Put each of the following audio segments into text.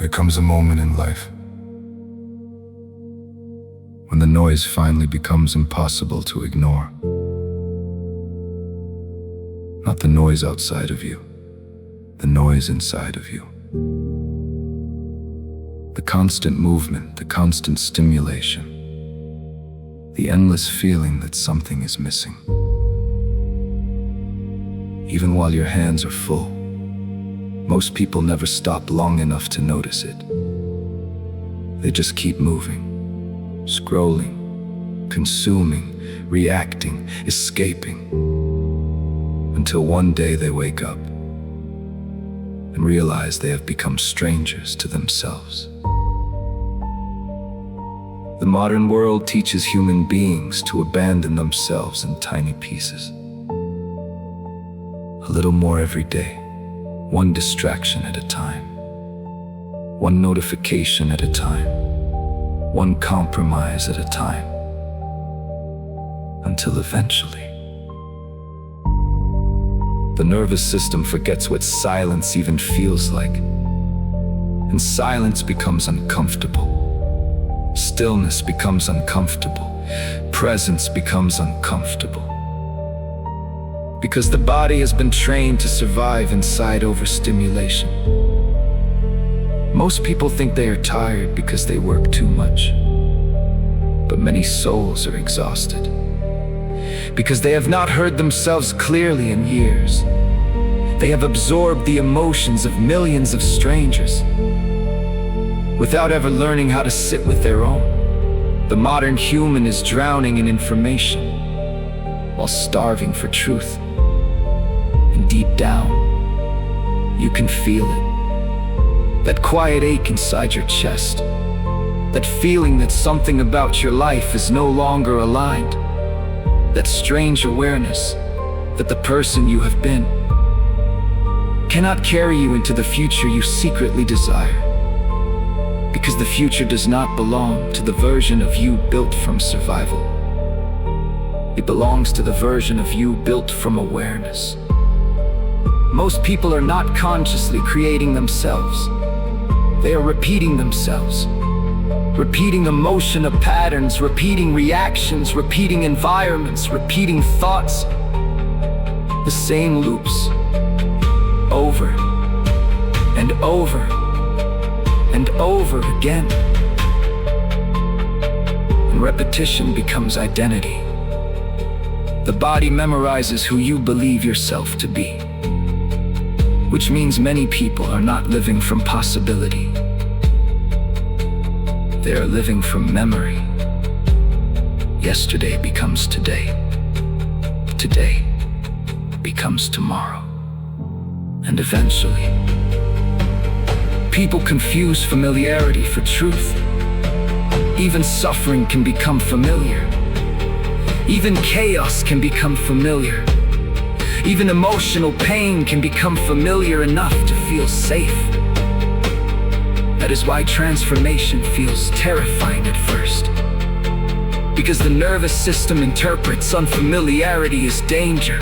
There comes a moment in life when the noise finally becomes impossible to ignore. Not the noise outside of you, the noise inside of you. The constant movement, the constant stimulation, the endless feeling that something is missing. Even while your hands are full, most people never stop long enough to notice it. They just keep moving, scrolling, consuming, reacting, escaping, until one day they wake up and realize they have become strangers to themselves. The modern world teaches human beings to abandon themselves in tiny pieces. A little more every day, one distraction at a time, one notification at a time, one compromise at a time, until eventually the nervous system forgets what silence even feels like, and silence becomes uncomfortable. Stillness becomes uncomfortable. Presence becomes uncomfortable. Because the body has been trained to survive inside overstimulation. Most people think they are tired because they work too much. But many souls are exhausted because they have not heard themselves clearly in years. They have absorbed the emotions of millions of strangers without ever learning how to sit with their own. The modern human is drowning in information while starving for truth. And deep down, you can feel it. That quiet ache inside your chest. That feeling that something about your life is no longer aligned. That strange awareness that the person you have been cannot carry you into the future you secretly desire. Because the future does not belong to the version of you built from survival. It belongs to the version of you built from awareness. Most people are not consciously creating themselves. They are repeating themselves. Repeating emotional patterns, repeating reactions, repeating environments, repeating thoughts. The same loops, over and over and over again. And repetition becomes identity. The body memorizes who you believe yourself to be, which means many people are not living from possibility. They are living from memory. Yesterday becomes today. Today becomes tomorrow. And eventually, people confuse familiarity for truth. Even suffering can become familiar. Even chaos can become familiar. Even emotional pain can become familiar enough to feel safe. That is why transformation feels terrifying at first. Because the nervous system interprets unfamiliarity as danger.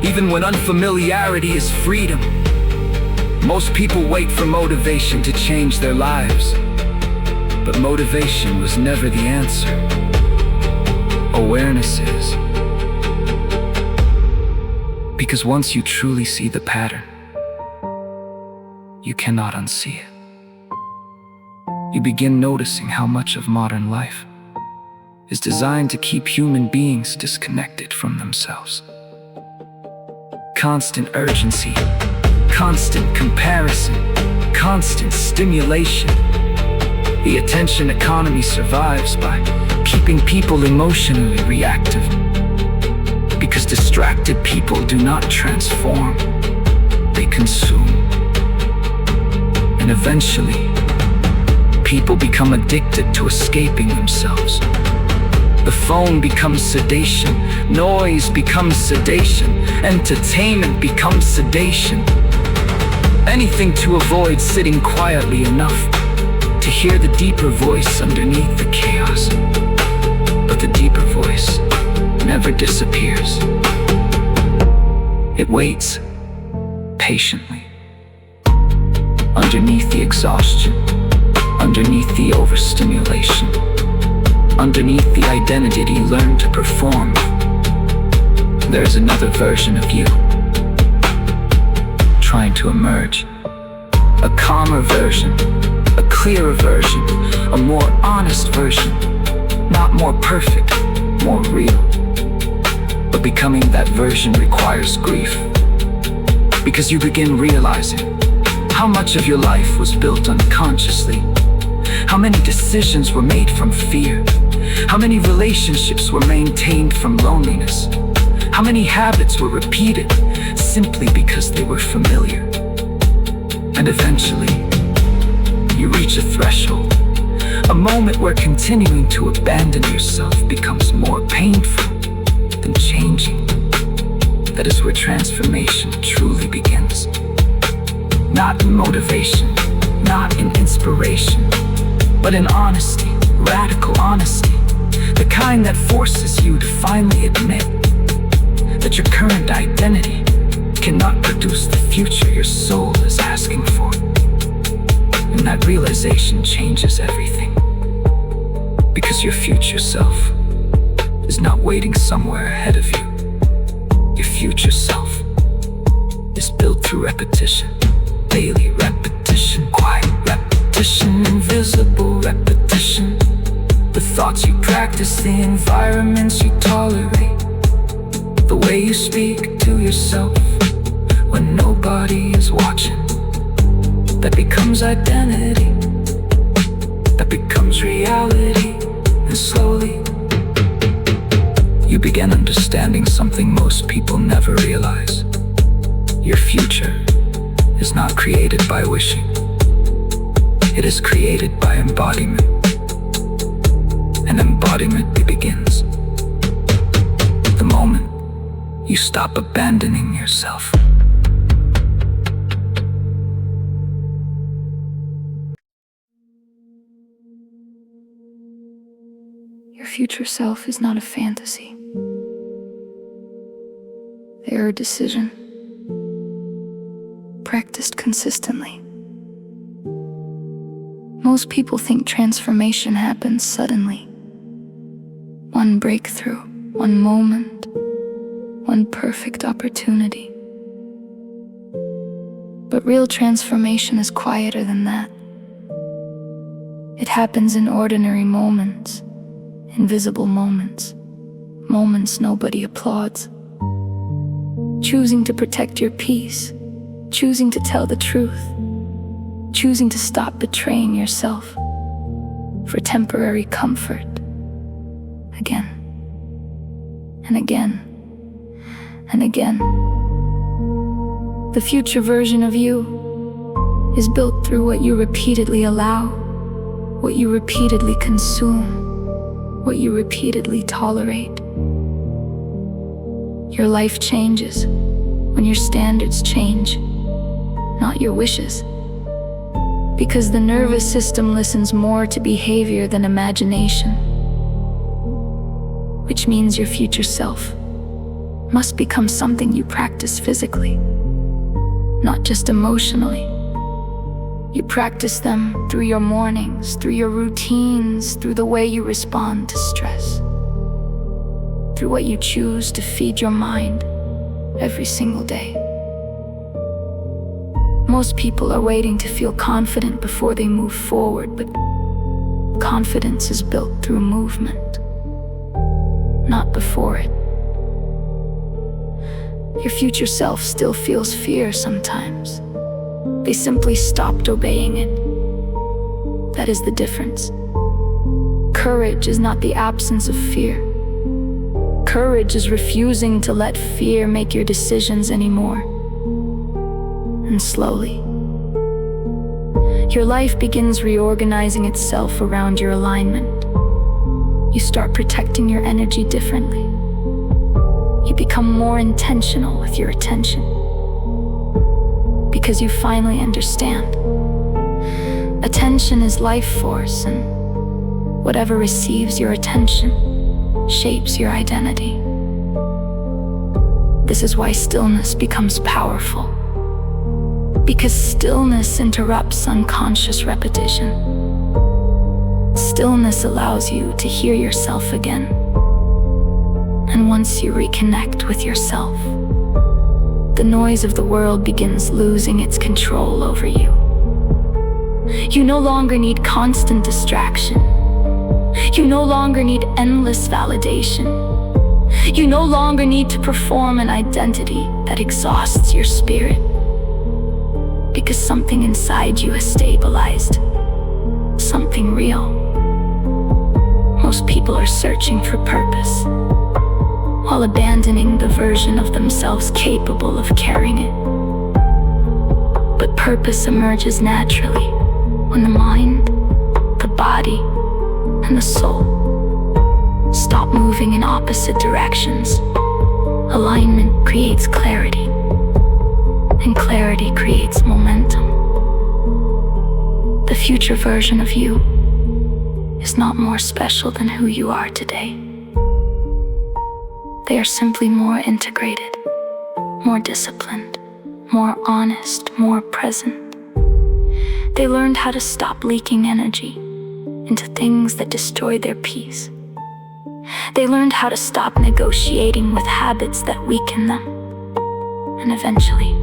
Even when unfamiliarity is freedom. Most people wait for motivation to change their lives. But motivation was never the answer. Awareness is. Because once you truly see the pattern, you cannot unsee it. You begin noticing how much of modern life is designed to keep human beings disconnected from themselves. Constant urgency, constant comparison, constant stimulation. The attention economy survives by keeping people emotionally reactive. Because distracted people do not transform, they consume. And eventually, people become addicted to escaping themselves. The phone becomes sedation, noise becomes sedation, entertainment becomes sedation. Anything to avoid sitting quietly enough to hear the deeper voice underneath the chaos. But the deeper voice never disappears. It waits patiently underneath the exhaustion, underneath the overstimulation, underneath the identity you learned to perform, there's another version of you, trying to emerge. A calmer version, a clearer version, a more honest version. Not more perfect, more real. But becoming that version requires grief. Because you begin realizing how much of your life was built unconsciously. How many decisions were made from fear. How many relationships were maintained from loneliness. How many habits were repeated simply because they were familiar. And eventually, you reach a threshold, a moment where continuing to abandon yourself becomes more painful than changing. That is where transformation truly begins. Not in motivation, not in inspiration, but in honesty, radical honesty. The kind that forces you to finally admit that your current identity cannot produce the future your soul is asking for. And that realization changes everything. Because your future self is not waiting somewhere ahead of you. Your future self is built through repetition. Daily repetition, quiet repetition, invisible repetition. The thoughts you practice, the environments you tolerate, the way you speak to yourself when nobody is watching. That becomes identity, that becomes reality. And slowly, you begin understanding something most people never realize. Your future is not created by wishing. It is created by embodiment. And embodiment begins the moment you stop abandoning yourself. Your future self is not a fantasy. They are a decision, practiced consistently. Most people think transformation happens suddenly. One breakthrough, one moment, one perfect opportunity. But real transformation is quieter than that. It happens in ordinary moments, invisible moments, moments nobody applauds. Choosing to protect your peace, choosing to tell the truth, choosing to stop betraying yourself for temporary comfort. Again, and again, and again. The future version of you is built through what you repeatedly allow, what you repeatedly consume, what you repeatedly tolerate. Your life changes when your standards change, not your wishes. Because the nervous system listens more to behavior than imagination. Which means your future self must become something you practice physically, not just emotionally. You practice them through your mornings, through your routines, through the way you respond to stress, through what you choose to feed your mind every single day. Most people are waiting to feel confident before they move forward, but confidence is built through movement, not before it. Your future self still feels fear sometimes. They simply stopped obeying it. That is the difference. Courage is not the absence of fear. Courage is refusing to let fear make your decisions anymore. And slowly, your life begins reorganizing itself around your alignment. You start protecting your energy differently. You become more intentional with your attention. Because you finally understand. Attention is life force, and whatever receives your attention shapes your identity. This is why stillness becomes powerful. Because stillness interrupts unconscious repetition. Stillness allows you to hear yourself again. And once you reconnect with yourself, the noise of the world begins losing its control over you. You no longer need constant distraction. You no longer need endless validation. You no longer need to perform an identity that exhausts your spirit. Because something inside you has stabilized. Something real. Most people are searching for purpose, while abandoning the version of themselves capable of carrying it. But purpose emerges naturally when the mind, the body, and the soul stop moving in opposite directions. Alignment creates clarity, and clarity creates momentum. The future version of you is not more special than who you are today. They are simply more integrated, more disciplined, more honest, more present. They learned how to stop leaking energy into things that destroy their peace. They learned how to stop negotiating with habits that weaken them. And eventually,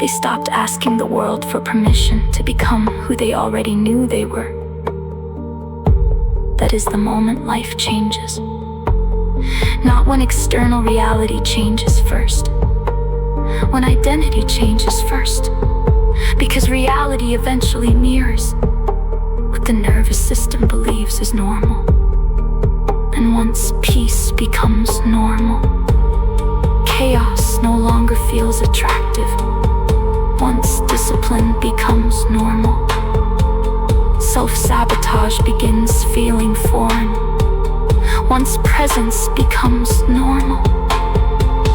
they stopped asking the world for permission to become who they already knew they were. That is the moment life changes. Not when external reality changes first. When identity changes first. Because reality eventually mirrors what the nervous system believes is normal. And once peace becomes normal, chaos no longer feels attractive. Once discipline becomes normal, self-sabotage begins feeling foreign. Once presence becomes normal,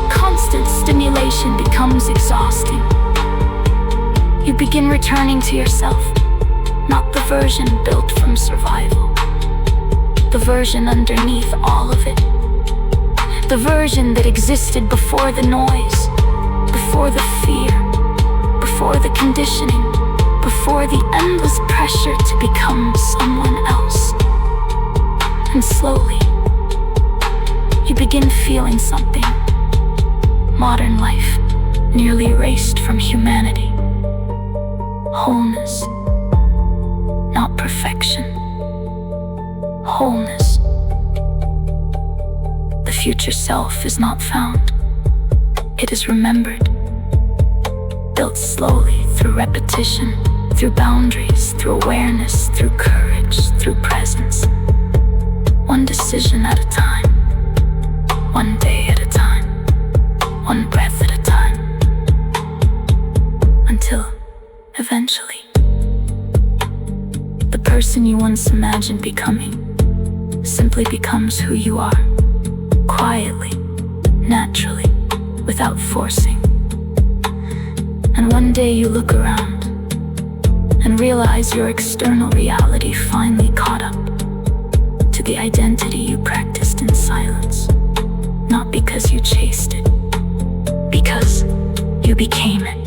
constant stimulation becomes exhausting. You begin returning to yourself, not the version built from survival, the version underneath all of it, the version that existed before the noise, before the fear, before the conditioning, before the endless pressure to become someone else. And slowly, you begin feeling something. Modern life nearly erased from humanity. Wholeness, not perfection. Wholeness. The future self is not found. It is remembered. Built slowly through repetition, through boundaries, through awareness, through courage, through presence. One decision at a time, one day at a time, one breath at a time, until eventually, the person you once imagined becoming simply becomes who you are, quietly, naturally, without forcing. And one day you look around and realize your external reality finally caught up to the identity you practiced in silence. Not because you chased it, because you became it.